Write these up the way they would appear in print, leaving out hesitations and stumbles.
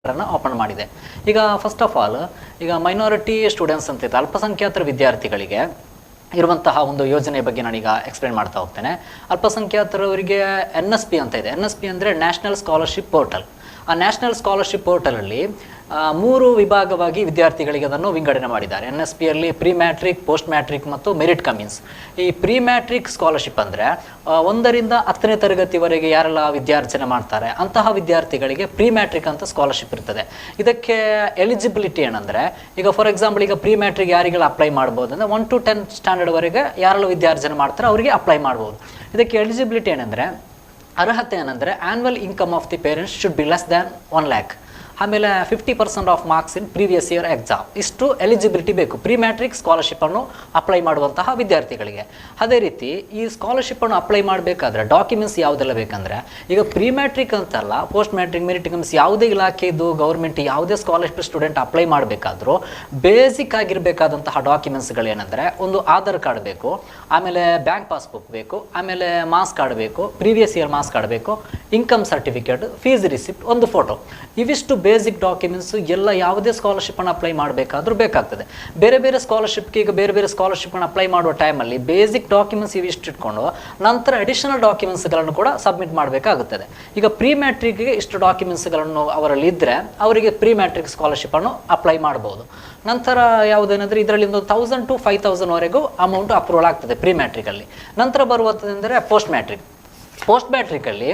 Open ಮಾಡಿದೆ. ಈಗ first of all ಈಗ ಮೈನಾರಿಟಿ ಸ್ಟೂಡೆಂಟ್ಸ್ ಅಂತ ಇತ್ತು, ಅಲ್ಪಸಂಖ್ಯಾತರ ವಿದ್ಯಾರ್ಥಿಗಳಿಗೆ ಇರುವಂತಹ ಒಂದು ಯೋಜನೆ ಬಗ್ಗೆ ನಾನೀಗ ಎಕ್ಸ್ಪ್ಲೇನ್ ಮಾಡ್ತಾ ಹೋಗ್ತೇನೆ. ಅಲ್ಪಸಂಖ್ಯಾತರವರಿಗೆ NSP ಅಂತ ಇದೆ. NSP ಅಂದರೆ ನ್ಯಾಷನಲ್ ಸ್ಕಾಲರ್ಶಿಪ್ ಪೋರ್ಟಲ್. ಆ ನ್ಯಾಷನಲ್ ಸ್ಕಾಲರ್ಶಿಪ್ ಪೋರ್ಟಲಲ್ಲಿ 3 ವಿಭಾಗವಾಗಿ ವಿದ್ಯಾರ್ಥಿಗಳಿಗೆ ಅದನ್ನು ವಿಂಗಡಣೆ ಮಾಡಿದ್ದಾರೆ. NSPಯಲ್ಲಿ ಪ್ರೀ ಮ್ಯಾಟ್ರಿಕ್, ಪೋಸ್ಟ್ ಮ್ಯಾಟ್ರಿಕ್ ಮತ್ತು ಮೆರಿಟ್ ಕಮಿನ್ಸ್. ಈ ಪ್ರೀ ಮ್ಯಾಟ್ರಿಕ್ ಸ್ಕಾಲರ್ಶಿಪ್ ಅಂದರೆ 1ರಿಂದ 10ನೇ ತರಗತಿವರೆಗೆ ಯಾರೆಲ್ಲ ವಿದ್ಯಾರ್ಜನೆ ಮಾಡ್ತಾರೆ ಅಂತಹ ವಿದ್ಯಾರ್ಥಿಗಳಿಗೆ ಪ್ರೀ ಮ್ಯಾಟ್ರಿಕ್ ಅಂತ ಸ್ಕಾಲರ್ಶಿಪ್ ಇರ್ತದೆ. ಇದಕ್ಕೆ ಎಲಿಜಿಬಿಲಿಟಿ ಏನಂದರೆ, ಈಗ ಫಾರ್ ಎಕ್ಸಾಂಪಲ್ ಈಗ ಪ್ರೀ ಮ್ಯಾಟ್ರಿಕ್ ಯಾರಿಗೆಲ್ಲ ಅಪ್ಲೈ ಮಾಡ್ಬೋದು ಅಂದರೆ 1 to 10 ಸ್ಟ್ಯಾಂಡರ್ಡ್ವರೆಗೆ ಯಾರೆಲ್ಲ ವಿದ್ಯಾರ್ಜನೆ ಮಾಡ್ತಾರೆ ಅವರಿಗೆ ಅಪ್ಲೈ ಮಾಡ್ಬೋದು. ಇದಕ್ಕೆ ಎಲಿಜಿಬಿಲಿಟಿ ಏನಂದರೆ, ಅರ್ಹತೆ ಏನಂದರೆ annual income of the parents should be less than 1 lakh. ಆಮೇಲೆ 50% of marks in previous year exam. ಇಷ್ಟು ಎಲಿಜಿಬಿಲಿಟಿ ಬೇಕು ಪ್ರೀ ಮ್ಯಾಟ್ರಿಕ್ ಸ್ಕಾಲರ್ಶಿಪ್ಪನ್ನು ಅಪ್ಲೈ ಮಾಡುವಂತಹ ವಿದ್ಯಾರ್ಥಿಗಳಿಗೆ. ಅದೇ ರೀತಿ ಈ ಸ್ಕಾಲರ್ಶಿಪ್ಪನ್ನು ಅಪ್ಲೈ ಮಾಡಬೇಕಾದ್ರೆ ಡಾಕ್ಯುಮೆಂಟ್ಸ್ ಯಾವುದೆಲ್ಲ ಬೇಕಂದರೆ, ಈಗ ಪ್ರೀ ಮ್ಯಾಟ್ರಿಕ್ ಅಂತಲ್ಲ, ಪೋಸ್ಟ್ ಮ್ಯಾಟ್ರಿಕ್, ಮೆರಿಟ್ ಕಮಿನ್ಸ್ ಯಾವುದೇ ಇಲಾಖೆದು ಗೌರ್ಮೆಂಟ್ ಯಾವುದೇ ಸ್ಕಾಲರ್ಶಿಪ್ ಸ್ಟೂಡೆಂಟ್ ಅಪ್ಲೈ ಮಾಡಬೇಕಾದ್ರೂ ಬೇಸಿಕ್ ಆಗಿರಬೇಕಾದಂತಹ ಡಾಕ್ಯುಮೆಂಟ್ಸ್ಗಳೇನೆಂದರೆ, ಒಂದು ಆಧಾರ್ ಕಾರ್ಡ್ ಬೇಕು, ಆಮೇಲೆ ಬ್ಯಾಂಕ್ ಪಾಸ್ಬುಕ್ ಬೇಕು, ಆಮೇಲೆ ಮಾರ್ಕ್ಸ್ ಕಾರ್ಡ್ ಬೇಕು, ಪ್ರೀವಿಯಸ್ ಇಯರ್ ಮಾರ್ಕ್ಸ್ ಕಾರ್ಡ್ ಬೇಕು, ಇನ್ಕಮ್ ಸರ್ಟಿಫಿಕೇಟ್, ಫೀಸ್ ರಿಸಿಪ್ಟ್, ಒಂದು ಫೋಟೋ. ಇವಿಷ್ಟು ಬೇಸಿಕ್ ಡಾಕ್ಯುಮೆಂಟ್ಸು ಎಲ್ಲ ಯಾವುದೇ ಸ್ಕಾಲರ್ಶಿಪ್ಪನ್ನು ಅಪ್ಲೈ ಮಾಡಬೇಕಾದ್ರೂ ಬೇಕಾಗ್ತದೆ. ಬೇರೆ ಬೇರೆ ಸ್ಕಾಲರ್ಶಿಪ್ಗೆ ಈಗ ಬೇರೆ ಬೇರೆ ಸ್ಕಾಲರ್ಶಿಪ್ಪನ್ನು ಅಪ್ಲೈ ಮಾಡುವ ಟೈಮಲ್ಲಿ ಬೇಸಿಕ್ ಡಾಕ್ಯುಮೆಂಟ್ಸ್ ಇವಿಷ್ಟು ಇಟ್ಕೊಂಡು ನಂತರ ಅಡಿಷನಲ್ ಡಾಕ್ಯುಮೆಂಟ್ಸ್ಗಳನ್ನು ಕೂಡ ಸಬ್ಮಿಟ್ ಮಾಡಬೇಕಾಗುತ್ತದೆ. ಈಗ ಪ್ರೀ ಮ್ಯಾಟ್ರಿಕ್ಗೆ ಇಷ್ಟು ಡಾಕ್ಯುಮೆಂಟ್ಸ್ಗಳನ್ನು ಅವರಲ್ಲಿ ಇದ್ದರೆ ಅವರಿಗೆ ಪ್ರೀ ಮ್ಯಾಟ್ರಿಕ್ ಸ್ಕಾಲರ್ಶಿಪ್ಪನ್ನು ಅಪ್ಲೈ ಮಾಡ್ಬೋದು. ನಂತರ ಯಾವುದೇನೆಂದರೆ ಇದರಲ್ಲಿ ಒಂದು 1000 to 5000ವರೆಗೂ ಅಮೌಂಟ್ ಅಪ್ರೂವಲ್ ಆಗ್ತದೆ ಪ್ರೀ ಮ್ಯಾಟ್ರಿಕಲ್ಲಿ. ನಂತರ ಬರುವಂಥದ್ದೆಂದರೆ ಪೋಸ್ಟ್ ಮ್ಯಾಟ್ರಿಕ್. ಪೋಸ್ಟ್ ಮ್ಯಾಟ್ರಿಕಲ್ಲಿ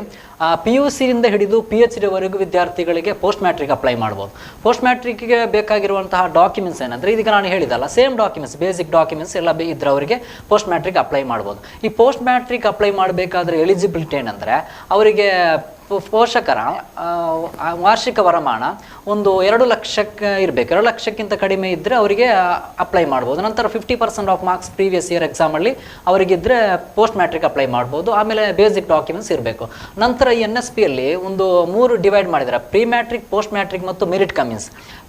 PUC ಇಂದ ಹಿಡಿದು PhDವರೆಗೂ ವಿದ್ಯಾರ್ಥಿಗಳಿಗೆ ಪೋಸ್ಟ್ ಮ್ಯಾಟ್ರಿಕ್ ಅಪ್ಲೈ ಮಾಡ್ಬೋದು. ಪೋಸ್ಟ್ ಮ್ಯಾಟ್ರಿಕ್ಗೆ ಬೇಕಾಗಿರುವಂತಹ ಡಾಕ್ಯುಮೆಂಟ್ಸ್ ಏನಂದರೆ, ಇದೀಗ ನಾನು ಹೇಳಿದಲ್ಲ, ಸೇಮ್ ಡಾಕ್ಯುಮೆಂಟ್ಸ್, ಬೇಸಿಕ್ ಡಾಕ್ಯುಮೆಂಟ್ಸ್ ಎಲ್ಲ ಇದ್ರೆ ಅವರಿಗೆ ಪೋಸ್ಟ್ ಮ್ಯಾಟ್ರಿಕ್ ಅಪ್ಲೈ ಮಾಡ್ಬೋದು. ಈ ಪೋಸ್ಟ್ ಮ್ಯಾಟ್ರಿಕ್ ಅಪ್ಲೈ ಮಾಡಬೇಕಾದ್ರೆ ಎಲಿಜಿಬಿಲಿಟಿ ಏನಂದರೆ, ಅವರಿಗೆ ಪೋಷಕರ ವಾರ್ಷಿಕ ವರಮಾನ ಒಂದು 2 ಲಕ್ಷಕ್ಕೆ ಇರಬೇಕು. 2 ಲಕ್ಷಕ್ಕಿಂತ ಕಡಿಮೆ ಇದ್ದರೆ ಅವರಿಗೆ ಅಪ್ಲೈ ಮಾಡ್ಬೋದು. ನಂತರ 50% ಆಫ್ ಮಾರ್ಕ್ಸ್ ಪ್ರೀವಿಯಸ್ ಇಯರ್ ಎಕ್ಸಾಮಲ್ಲಿ ಅವರಿಗಿದ್ದರೆ ಪೋಸ್ಟ್ ಮ್ಯಾಟ್ರಿಕ್ ಅಪ್ಲೈ ಮಾಡ್ಬೋದು. ಆಮೇಲೆ ಬೇಸಿಕ್ ಡಾಕ್ಯುಮೆಂಟ್ಸ್ ಇರಬೇಕು. ನಂತರ ಈ NSPಯಲ್ಲಿ ಒಂದು 3 ಡಿವೈಡ್ ಮಾಡಿದ್ದಾರೆ: ಪ್ರೀ ಮ್ಯಾಟ್ರಿಕ್, ಪೋಸ್ಟ್ ಮ್ಯಾಟ್ರಿಕ್ ಮತ್ತು ಮೆರಿಟ್ ಕಮಿನ್ಸ್.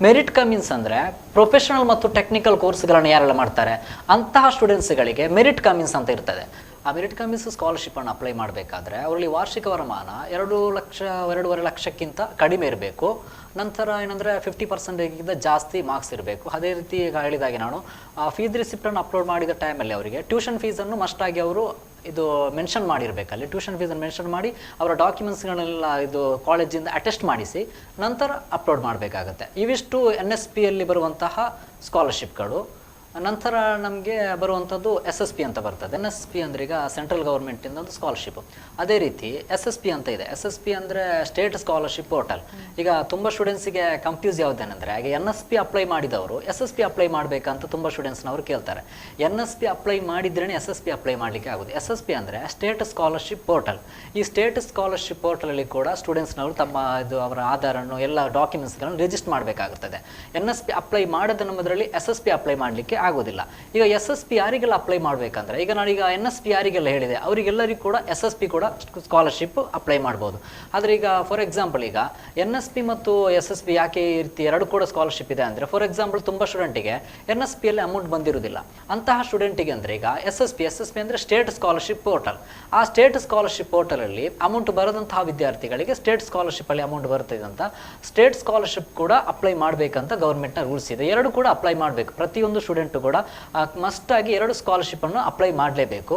ಮೆರಿಟ್ ಕಮಿನ್ಸ್ ಅಂದರೆ ಪ್ರೊಫೆಷನಲ್ ಮತ್ತು ಟೆಕ್ನಿಕಲ್ ಕೋರ್ಸ್ಗಳನ್ನು ಯಾರೆಲ್ಲ ಮಾಡ್ತಾರೆ ಅಂತಹ ಸ್ಟೂಡೆಂಟ್ಸ್ಗಳಿಗೆ ಮೆರಿಟ್ ಕಮಿನ್ಸ್ ಅಂತ ಇರ್ತದೆ. ಆ ಮೆರಿಟ್ ಕಮಿನ್ಸ್ ಸ್ಕಾಲರ್ಶಿಪ್ಪನ್ನು ಅಪ್ಲೈ ಮಾಡಬೇಕಾದ್ರೆ ಅವರಲ್ಲಿ ವಾರ್ಷಿಕ ವರಮಾನ 2 ಲಕ್ಷ 2.5 ಲಕ್ಷಕ್ಕಿಂತ ಕಡಿಮೆ ಇರಬೇಕು. ನಂತರ ಏನಂದರೆ 50%ಗಿಂತ ಜಾಸ್ತಿ ಮಾರ್ಕ್ಸ್ ಇರಬೇಕು. ಅದೇ ರೀತಿ ಈಗ ಹೇಳಿದಾಗೆ ನಾನು ಫೀಸ್ ರಿಸಿಪ್ಟನ್ನು ಅಪ್ಲೋಡ್ ಮಾಡಿದ ಟೈಮಲ್ಲಿ ಅವರಿಗೆ ಟ್ಯೂಷನ್ ಫೀಸನ್ನು ಮಸ್ಟಾಗಿ ಅವರು ಇದು ಮೆನ್ಷನ್ ಮಾಡಿರಬೇಕಲ್ಲಿ. ಟ್ಯೂಷನ್ ಫೀಸನ್ನು ಮೆನ್ಷನ್ ಮಾಡಿ ಅವರ ಡಾಕ್ಯುಮೆಂಟ್ಸ್ಗಳನ್ನೆಲ್ಲ ಇದು ಕಾಲೇಜಿಂದ ಅಟೆಸ್ಟ್ ಮಾಡಿಸಿ ನಂತರ ಅಪ್ಲೋಡ್ ಮಾಡಬೇಕಾಗತ್ತೆ. ಇವಿಷ್ಟು NSPಯಲ್ಲಿ ಬರುವಂತಹ ಸ್ಕಾಲರ್ಶಿಪ್ಗಳು. ನಂತರ ನಮಗೆ ಬರುವಂಥದ್ದು SSP ಅಂತ ಬರ್ತದೆ. NSP ಅಂದರೆ ಈಗ ಸೆಂಟ್ರಲ್ ಗೌರ್ಮೆಂಟಿಂದ ಒಂದು ಸ್ಕಾಲರ್ಶಿಪ್. ಅದೇ ರೀತಿ SSP ಅಂತ ಇದೆ. SSP ಅಂದರೆ ಸ್ಟೇಟ್ ಸ್ಕಾಲರ್ಶಿಪ್ ಪೋರ್ಟಲ್. ಈಗ ತುಂಬ ಸ್ಟೂಡೆಂಟ್ಸಿಗೆ ಕನ್ಫ್ಯೂಸ್ ಯಾವುದೇನೆಂದರೆ, ಹಾಗೆ NSP ಅಪ್ಲೈ ಮಾಡಿದವರು SSP ಅಪ್ಲೈ ಮಾಡಬೇಕಂತ ತುಂಬ ಸ್ಟೂಡೆಂಟ್ಸ್ನವರು ಕೇಳ್ತಾರೆ. NSP ಅಪ್ಲೈ ಮಾಡಿದ್ರೇ SSP ಅಪ್ಲೈ ಮಾಡಲಿಕ್ಕೆ ಆಗೋದು. SSP ಅಂದರೆ ಸ್ಟೇಟ್ ಸ್ಕಾಲರ್ಶಿಪ್ ಪೋರ್ಟಲ್. ಈ ಸ್ಟೇಟ್ ಸ್ಕಾಲರ್ಶಿಪ್ ಪೋರ್ಟಲಲ್ಲಿ ಕೂಡ ಸ್ಟೂಡೆಂಟ್ಸ್ನವರು ತಮ್ಮ ಇದು ಅವರ ಆಧಾರನ್ನು ಎಲ್ಲ ಡಾಕ್ಯುಮೆಂಟ್ಸ್ಗಳನ್ನು ರಿಜಿಸ್ಟರ್ ಮಾಡಬೇಕಾಗುತ್ತದೆ. NSP ಅಪ್ಲೈ ಮಾಡದ ನಮ್ಮದರಲ್ಲಿ SSP ಅಪ್ಲೈ ಮಾಡಲಿಕ್ಕೆ ಆಗೋದಿಲ್ಲ. ಈಗ SSP ಯಾರಿಗೆಲ್ಲ ಅಪ್ಲೈ ಮಾಡಬೇಕಂದ್ರೆ, ಈಗ ನಾನೀಗ NSP ಯಾರಿಗೆಲ್ಲ ಹೇಳಿದೆ ಅವರಿಗೆಲ್ಲರಿಗೂ ಕೂಡ SSP ಕೂಡ ಸ್ಕಾಲರ್ಶಿಪ್ ಅಪ್ಲೈ ಮಾಡ್ಬೋದು. ಆದರೆ ಈಗ ಫಾರ್ ಎಕ್ಸಾಂಪಲ್ ಈಗ NSP ಮತ್ತು SSP ಯಾಕೆ ಈ ರೀತಿ 2 ಕೂಡ ಸ್ಕಾಲರ್ಶಿಪ್ ಇದೆ ಅಂದರೆ, ಫಾರ್ ಎಕ್ಸಾಂಪಲ್ ತುಂಬ ಸ್ಟೂಡೆಂಟಿಗೆ NSPಯಲ್ಲಿ ಅಮೌಂಟ್ ಬಂದಿರೋದಿಲ್ಲ. ಅಂತಹ ಸ್ಟೂಡೆಂಟಿಗೆ ಅಂದರೆ ಈಗ SSP ಅಂದರೆ ಸ್ಟೇಟ್ ಸ್ಕಾಲರ್ಶಿಪ್ ಪೋರ್ಟಲ್. ಆ ಸ್ಟೇಟ್ ಸ್ಕಾಲರ್ಶಿಪ್ ಪೋರ್ಟಲಲ್ಲಿ ಅಮೌಂಟ್ ಬರದಂತಹ ವಿದ್ಯಾರ್ಥಿಗಳಿಗೆ ಸ್ಟೇಟ್ ಸ್ಕಾಲರ್ಶಿಪ್ಪಲ್ಲಿ ಅಮೌಂಟ್ ಬರ್ತದೆ ಅಂತ ಸ್ಟೇಟ್ ಸ್ಕಾಲರ್ಶಿಪ್ ಕೂಡ ಅಪ್ಲೈ ಮಾಡಬೇಕಂತ ಗೌರ್ಮೆಂಟ್ನ ರೂಲ್ಸ್ ಇದೆ. 2 ಕೂಡ ಅಪ್ಲೈ ಮಾಡಬೇಕು. ಪ್ರತಿಯೊಂದು ಸ್ಟೂಡೆಂಟು ಕೂಡ ಮಸ್ಟಾಗಿ 2 ಸ್ಕಾಲರ್ಶಿಪ್ಪನ್ನು ಅಪ್ಲೈ ಮಾಡಲೇಬೇಕು.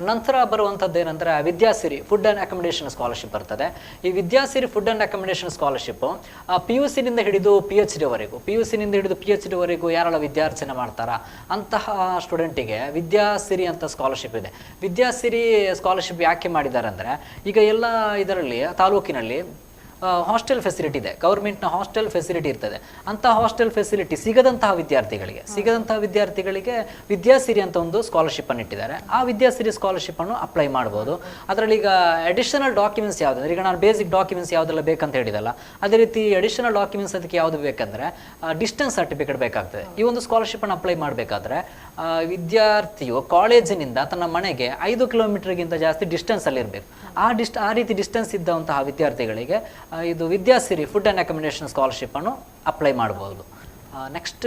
ನಂತರ ಬರುವಂಥದ್ದು ಏನಂದರೆ Vidyasiri food and accommodation scholarship ಬರ್ತದೆ. ಈ Vidyasiri food and accommodation scholarship PUCನಿಂದ ಹಿಡಿದು PhDವರೆಗೂ ಯಾರೆಲ್ಲ ವಿದ್ಯಾರ್ಜನೆ ಮಾಡ್ತಾರಾ ಅಂತಹ ಸ್ಟೂಡೆಂಟಿಗೆ ವಿದ್ಯಾಸಿರಿ ಅಂತ ಸ್ಕಾಲರ್ಶಿಪ್ ಇದೆ. ವಿದ್ಯಾಸಿರಿ ಸ್ಕಾಲರ್ಶಿಪ್ ಯಾಕೆ ಮಾಡಿದ್ದಾರೆ ಅಂದರೆ, ಈಗ ಎಲ್ಲ ಇದರಲ್ಲಿ ತಾಲೂಕಿನಲ್ಲಿ ಹಾಸ್ಟೆಲ್ ಫೆಸಿಲಿಟಿ ಇದೆ, ಗೌರ್ಮೆಂಟ್ನ ಹಾಸ್ಟೆಲ್ ಫೆಸಿಲಿಟಿ ಇರ್ತದೆ. ಅಂಥ ಹಾಸ್ಟೆಲ್ ಫೆಸಿಲಿಟಿ ಸಿಗದಂತಹ ವಿದ್ಯಾರ್ಥಿಗಳಿಗೆ ವಿದ್ಯಾಸಿರಿ ಅಂತ ಒಂದು ಸ್ಕಾಲರ್ಶಿಪ್ಪನ್ನು ಇಟ್ಟಿದ್ದಾರೆ. ಆ ವಿದ್ಯಾಸಿರಿ ಸ್ಕಾಲರ್ಶಿಪ್ಪನ್ನು ಅಪ್ಲೈ ಮಾಡ್ಬೋದು. ಅದರಲ್ಲಿ ಈಗ ಅಡಿಷನಲ್ ಡಾಕ್ಯುಮೆಂಟ್ಸ್ ಯಾವುದಂದ್ರೆ, ಈಗ ನಾನು ಬೇಸಿಕ್ ಡಾಕ್ಯುಮೆಂಟ್ಸ್ ಯಾವುದೆಲ್ಲ ಬೇಕಂತ ಹೇಳಿದಲ್ಲ, ಅದೇ ರೀತಿ ಅಡಿಷನಲ್ ಡಾಕ್ಯುಮೆಂಟ್ಸ್ ಅದಕ್ಕೆ ಯಾವುದು ಬೇಕಂದರೆ ಡಿಸ್ಟೆನ್ಸ್ ಸರ್ಟಿಫಿಕೇಟ್ ಬೇಕಾಗ್ತದೆ. ಈ ಒಂದು ಸ್ಕಾಲರ್ಶಿಪ್ಪನ್ನು ಅಪ್ಲೈ ಮಾಡಬೇಕಾದ್ರೆ ವಿದ್ಯಾರ್ಥಿಯು ಕಾಲೇಜಿನಿಂದ ತನ್ನ ಮನೆಗೆ 5 ಕಿಲೋಮೀಟರ್ಗಿಂತ ಜಾಸ್ತಿ ಡಿಸ್ಟೆನ್ಸಲ್ಲಿ ಇರಬೇಕು. ಆ ರೀತಿ ಡಿಸ್ಟೆನ್ಸ್ ಇದ್ದಂತಹ ವಿದ್ಯಾರ್ಥಿಗಳಿಗೆ ಇದು ವಿದ್ಯಾಸಿರಿ ಫುಡ್ ಆ್ಯಂಡ್ ಅಕಾಮಿಡೇಷನ್ ಸ್ಕಾಲರ್ಶಿಪ್ಪನ್ನು ಅಪ್ಲೈ ಮಾಡ್ಬೋದು. ನೆಕ್ಸ್ಟ್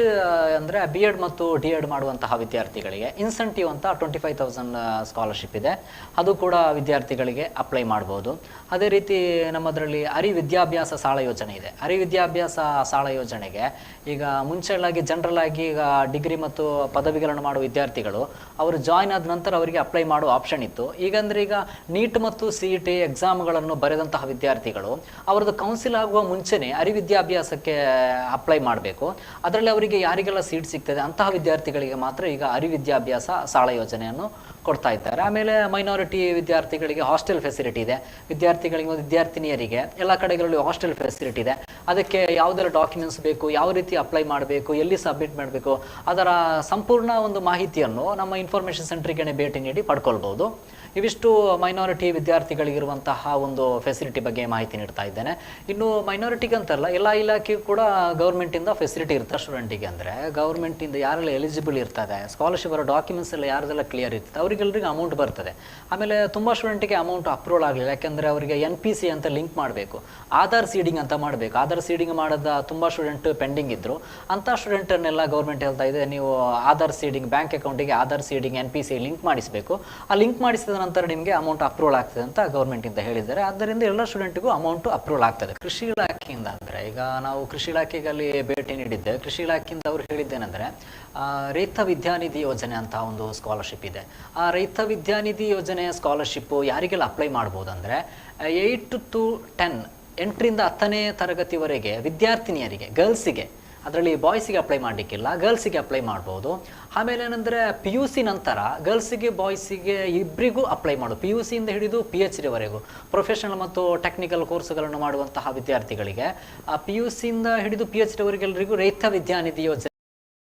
ಅಂದರೆ ಬಿ ಎಡ್ ಮತ್ತು ಡಿ ಎಡ್ ಮಾಡುವಂತಹ ವಿದ್ಯಾರ್ಥಿಗಳಿಗೆ ಇನ್ಸೆಂಟಿವ್ ಅಂತ 25,000 ಸ್ಕಾಲರ್ಶಿಪ್ ಇದೆ. ಅದು ಕೂಡ ವಿದ್ಯಾರ್ಥಿಗಳಿಗೆ ಅಪ್ಲೈ ಮಾಡ್ಬೋದು. ಅದೇ ರೀತಿ ನಮ್ಮದರಲ್ಲಿ ವಿದ್ಯಾಭ್ಯಾಸ ಸಾಲ ಯೋಜನೆ ಇದೆ. ವಿದ್ಯಾಭ್ಯಾಸ ಸಾಲ ಯೋಜನೆಗೆ ಈಗ ಮುಂಚೆಲಾಗಿ ಜನರಲ್ ಆಗಿ ಈಗ ಡಿಗ್ರಿ ಮತ್ತು ಪದವಿಗಳನ್ನು ಮಾಡುವ ವಿದ್ಯಾರ್ಥಿಗಳು ಅವರು ಜಾಯ್ನ್ ಆದ ನಂತರ ಅವರಿಗೆ ಅಪ್ಲೈ ಮಾಡೋ ಆಪ್ಷನ್ ಇತ್ತು. ಈಗ ನೀಟ್ ಮತ್ತು CET ಎಕ್ಸಾಮ್ಗಳನ್ನು ಬರೆದಂತಹ ವಿದ್ಯಾರ್ಥಿಗಳು ಅವರದ್ದು ಕೌನ್ಸಿಲ್ ಆಗುವ ಮುಂಚೆನೇ ವಿದ್ಯಾಭ್ಯಾಸಕ್ಕೆ ಅಪ್ಲೈ ಮಾಡಬೇಕು. ಅದರಲ್ಲಿ ಅವರಿಗೆ ಯಾರಿಗೆಲ್ಲ ಸೀಟ್ ಸಿಗ್ತದೆ ಅಂತಹ ವಿದ್ಯಾರ್ಥಿಗಳಿಗೆ ಮಾತ್ರ ಈಗ ವಿದ್ಯಾಭ್ಯಾಸ ಸಾಲ ಯೋಜನೆಯನ್ನು ಕೊಡ್ತಾ ಇದ್ದಾರೆ. ಆಮೇಲೆ ಮೈನಾರಿಟಿ ವಿದ್ಯಾರ್ಥಿಗಳಿಗೆ ಹಾಸ್ಟೆಲ್ ಫೆಸಿಲಿಟಿ ಇದೆ. ವಿದ್ಯಾರ್ಥಿಗಳಿಗೆ ಮತ್ತು ವಿದ್ಯಾರ್ಥಿನಿಯರಿಗೆ ಎಲ್ಲ ಕಡೆಗಳಲ್ಲಿ ಹಾಸ್ಟೆಲ್ ಫೆಸಿಲಿಟಿ ಇದೆ. ಅದಕ್ಕೆ ಯಾವುದೆಲ್ಲ ಡಾಕ್ಯುಮೆಂಟ್ಸ್ ಬೇಕು, ಯಾವ ರೀತಿ ಅಪ್ಲೈ ಮಾಡಬೇಕು, ಎಲ್ಲಿ ಸಬ್ಮಿಟ್ ಮಾಡಬೇಕು, ಅದರ ಸಂಪೂರ್ಣ ಒಂದು ಮಾಹಿತಿಯನ್ನು ನಮ್ಮ ಇನ್ಫಾರ್ಮೇಷನ್ ಸೆಂಟ್ರಿಗೆ ಭೇಟಿ ನೀಡಿ ಪಡ್ಕೊಳ್ಬೋದು. ಇವಿಷ್ಟು ಮೈನಾರಿಟಿ ವಿದ್ಯಾರ್ಥಿಗಳಿಗಿರುವಂತಹ ಒಂದು ಫೆಸಿಲಿಟಿ ಬಗ್ಗೆ ಮಾಹಿತಿ ನೀಡ್ತಾ ಇದ್ದೇನೆ. ಇನ್ನು ಮೈನಾರಿಟಿಗೆ ಅಂತಲ್ಲ, ಎಲ್ಲ ಇಲಾಖೆಗೂ ಕೂಡ ಗೌರ್ಮೆಂಟಿಂದ ಫೆಸಿಲಿಟಿ ಇರ್ತದೆ. ಸ್ಟೂಡೆಂಟಿಗೆ ಅಂದರೆ ಗೌರ್ಮೆಂಟಿಂದ ಯಾರೆಲ್ಲ ಎಲಿಜಿಬಲ್ ಇರ್ತದೆ, ಸ್ಕಾಲರ್ಶಿಪ್ ಬರೋ ಡಾಕ್ಯುಮೆಂಟ್ಸ್ ಎಲ್ಲ ಯಾರ್ದೆಲ್ಲ ಕ್ಲಿಯರ್ ಇರ್ತದೆ ಅವರಿಗೆಲ್ಲರಿಗೆ ಅಮೌಂಟ್ ಬರ್ತದೆ. ಆಮೇಲೆ ತುಂಬ ಸ್ಟೂಡೆಂಟಿಗೆ ಅಮೌಂಟ್ ಅಪ್ರೂವಲ್ ಆಗಲಿಲ್ಲ, ಯಾಕೆಂದರೆ ಅವರಿಗೆ NPC ಅಂತ ಲಿಂಕ್ ಮಾಡಬೇಕು, ಆಧಾರ್ ಸೀಡಿಂಗ್ ಅಂತ ಮಾಡಬೇಕು. ಆಧಾರ್ ಸೀಡಿಂಗ್ ಮಾಡೋದ ತುಂಬ ಸ್ಟೂಡೆಂಟ್ ಪೆಂಡಿಂಗ್ ಇದ್ದರು. ಅಂಥ ಸ್ಟೂಡೆಂಟನ್ನೆಲ್ಲ ಗೌರ್ಮೆಂಟ್ ಹೇಳ್ತಾ ಇದೆ, ನೀವು ಆಧಾರ್ ಸೀಡಿಂಗ್, ಬ್ಯಾಂಕ್ ಅಕೌಂಟಿಗೆ ಆಧಾರ್ ಸೀಡಿಂಗ್ NPC ಲಿಂಕ್ ಮಾಡಿಸಬೇಕು. ಆ ಲಿಂಕ್ ಮಾಡಿಸಿದ ನಂತರ ನಿಮಗೆ ಅಮೌಂಟ್ ಅಪ್ರೂವಲ್ ಆಗ್ತದೆ ಅಂತ ಗೌರ್ಮೆಂಟಿಂದ ಹೇಳಿದ್ದಾರೆ. ಆದ್ದರಿಂದ ಎಲ್ಲ ಸ್ಟೂಡೆಂಟಿಗೂ ಅಮೌಂಟ್ ಅಪ್ರೂವಲ್ ಆಗ್ತದೆ. ಕೃಷಿ ಇಲಾಖೆಯಿಂದ ಅಂದರೆ ಈಗ ನಾವು ಕೃಷಿ ಇಲಾಖೆಗೆ ಅಲ್ಲಿ ಭೇಟಿ ನೀಡಿದ್ದೆ. ಕೃಷಿ ಇಲಾಖೆಯಿಂದ ಅವರು ಹೇಳಿದ್ದೇನೆಂದರೆ ರೈತ ವಿದ್ಯಾನಿಧಿ ಯೋಜನೆ ಅಂತ ಒಂದು ಸ್ಕಾಲರ್ಶಿಪ್ ಇದೆ. ಆ ರೈತ ವಿದ್ಯಾನಿಧಿ ಯೋಜನೆಯ ಸ್ಕಾಲರ್ಶಿಪ್ಪು ಯಾರಿಗೆಲ್ಲ ಅಪ್ಲೈ ಮಾಡ್ಬೋದು ಅಂದರೆ 8 to 10 8ರಿಂದ 10ನೇ ತರಗತಿವರೆಗೆ ವಿದ್ಯಾರ್ಥಿನಿಯರಿಗೆ, ಗರ್ಲ್ಸಿಗೆ, ಅದರಲ್ಲಿ ಬಾಯ್ಸಿಗೆ ಅಪ್ಲೈ ಮಾಡಲಿಕ್ಕಿಲ್ಲ, ಗರ್ಲ್ಸಿಗೆ ಅಪ್ಲೈ ಮಾಡ್ಬೋದು. ಆಮೇಲೆ ಏನಂದರೆ PUC ನಂತರ ಗರ್ಲ್ಸಿಗೆ ಬಾಯ್ಸಿಗೆ ಇಬ್ಬರಿಗೂ ಅಪ್ಲೈ ಮಾಡೋದು. PUCಯಿಂದ ಹಿಡಿದು PhD ಪ್ರೊಫೆಷನಲ್ ಮತ್ತು ಟೆಕ್ನಿಕಲ್ ಕೋರ್ಸ್ಗಳನ್ನು ಮಾಡುವಂತಹ ವಿದ್ಯಾರ್ಥಿಗಳಿಗೆ PUCಯಿಂದ ಹಿಡಿದು PhD ವರೆಗೆಲ್ಲರಿಗೂ ರೈತ ವಿದ್ಯಾನಿಧಿ ಯೋಜನೆ